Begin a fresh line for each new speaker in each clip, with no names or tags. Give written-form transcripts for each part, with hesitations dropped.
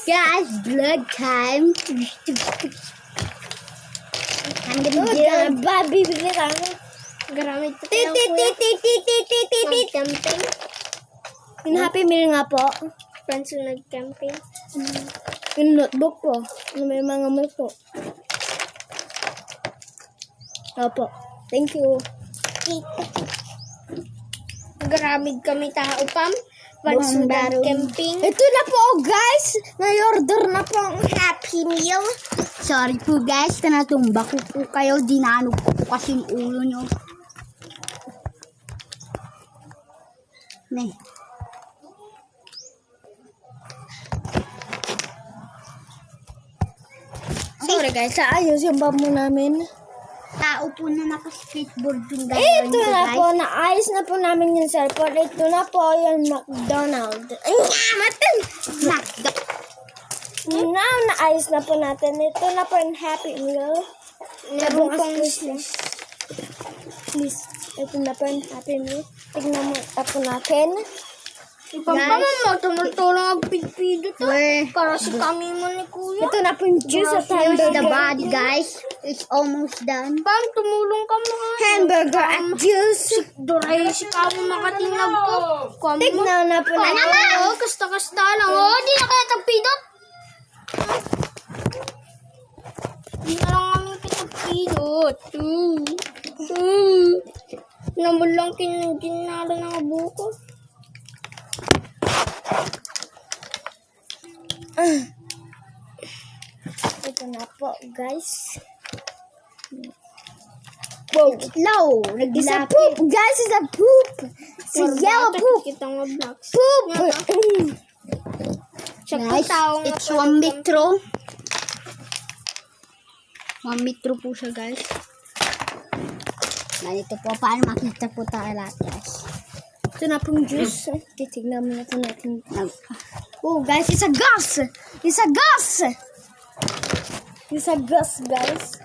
Guys, blood time. I'm gonna do Bobby bigyan ako.
Garamit pa
Tit.
Camping.
Yung Happy Meal nga po.
Friends yung nag-camping.
Yung notebook po. Yung may mga multo. Opo. Thank you.
Garamid kami tao, Pam. Friends yung nag-camping.
Ito na po, guys. May-order na po ang Happy Meal. Sorry po, guys. Natumba ko po kayo. Dinanog ko po kasi yung ulo nyo. Ne. Sorry, guys. Ayos yung bamboo namin. Tao po na naka-skateboard yung guys. Ito na po. Naayos na po namin yung cellphone. Ito na po yung McDonald's. Ay, matan! McDonald's. Now, naayos na po natin. Ito na po yung Happy Meal.
Meron pang
Please. Ito na po yung Happy Meal. Tignan mo po natin.
Ipampangan mo, tumultulang ang pigpido to. Para si kami mo ni Kuya.
Ito na po yung juice at
Here's
hamburger.
the body, guys. It's almost done.
Pam, tumulong ka mo.
Hamburger at juice.
Doray, si kamo makatinag ko. Kamo.
Tignan na po natin.
Oo, kasta-kasta lang. Oo, di na kaya tagpidot. Di na lang kami kitagpidot. Naman lang kinala ng abuko.
Ito na po, guys. Wow.
Low.
It's a poop, guys. It's a poop. It's a yellow poop.
Kita nga blocks.
Poop.
Guys, it's 1 metro. 1 metro po siya, guys. Ganito po, paano makita po tayo lahat, guys.
Ito na pong juice. Titignan mo na ito natin. Oh, guys, it's a gas. It's a gas. It's a gas, guys.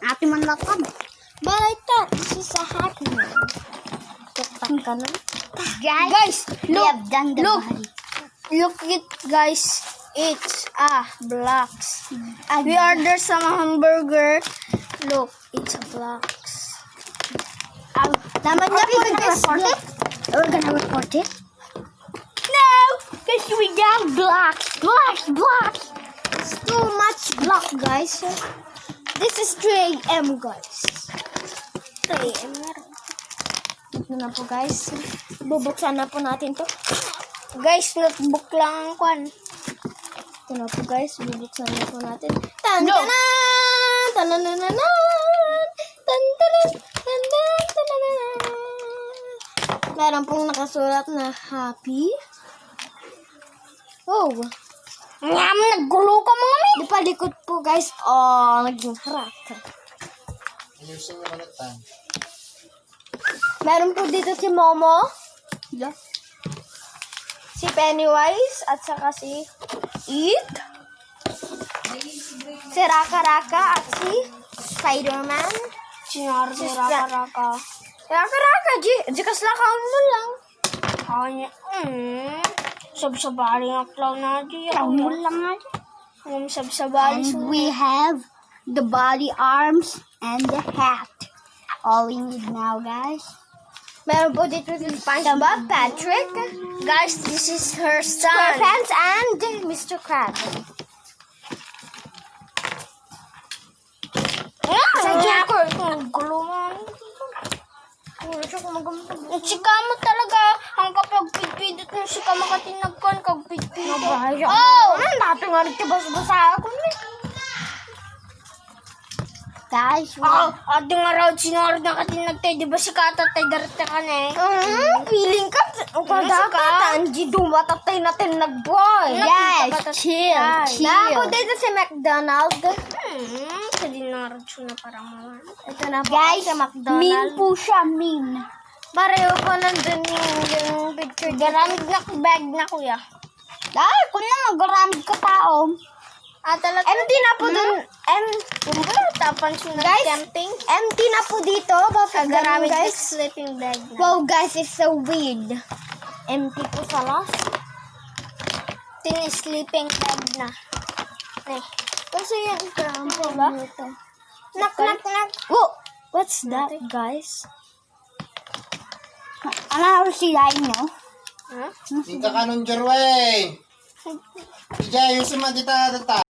Ate man lakad.
But I thought this is a Happy Meal. Tuktak ka na.
Guys, we
look,
have done the
look.
body.
Look it, guys. It's blocks. We ordered some hamburger. Look, it's a blocks.
Naman niya po, guys.
We're gonna report it.
No! Because we got blocks. It's too much block, guys. This is 3 AM, guys. 3 AM na rin. Ito na po, guys. Bubuksan na po natin to.
Guys, notebook lang ang kwan.
Ito na po, guys. Bubuksan na po natin. Tan-tanan! Tan-tanan! Tan-tanan! Tan-tanan! Meron pong nakasulat na happy. Oh!
Ngam, naggulo ka mga mi.
Di palikot po, guys. Oh, naging harat. Meron po dito si Momo.
Yeah.
Si Pennywise. At saka si It. Si Raka-Raka. At si Spider-Man.
Sinar, raka-raka.
Raka-Raka, Jikas lakang mo lang.
Kanya, sabsabali ang clown na di.
Mo lang natin.
Sabsabali
And we have the body arms and the hat. All we need now, guys.
Meron po dito si SpongeBob, Patrick,
Guys, this is her son.
SquarePants, and Mr. Krab.
Sa Joker. Naggulo mo. Sika mo talaga. Ang kapag pidpidot mo, sika makatinag ko. Kag pidpidot.
Oh! Dati nga rin tibas-basa ako.
Guys,
Ate nga raw, sinarod na katinag tayo. Di ba si Kata tayo darita ka na eh?
Feeling ka. O kada ka. Tanji, dumatatay natin nag-boy.
guys, chill.
Nako dito si McDonald.
Sa dinarod siya na parang mga.
Ito na po
Guys,
si
mean
McDonald.
po siya, mean.
Pareho po nandun yung picture.
Garamid na bag na kuya.
Dahil, kung na magaramid ka tao.
Talaga.
Empty na po dun.
Tapan siya ng
Guys,
camping.
Empty na po dito. Bakit ganun,
Garamid
guys?
sleeping bag na.
Wow, guys, it's so weird. Empty po sa last.
Tin-sleeping bag na. Eh.
Kasi yan crampo
Diba?
dito.
Knock, knock, knock.
Oh! What's that, guys?
Ano sila inyo?
Huh?
Hindi ka kanon, Jerway. Ija, ayusin mo kita, tata.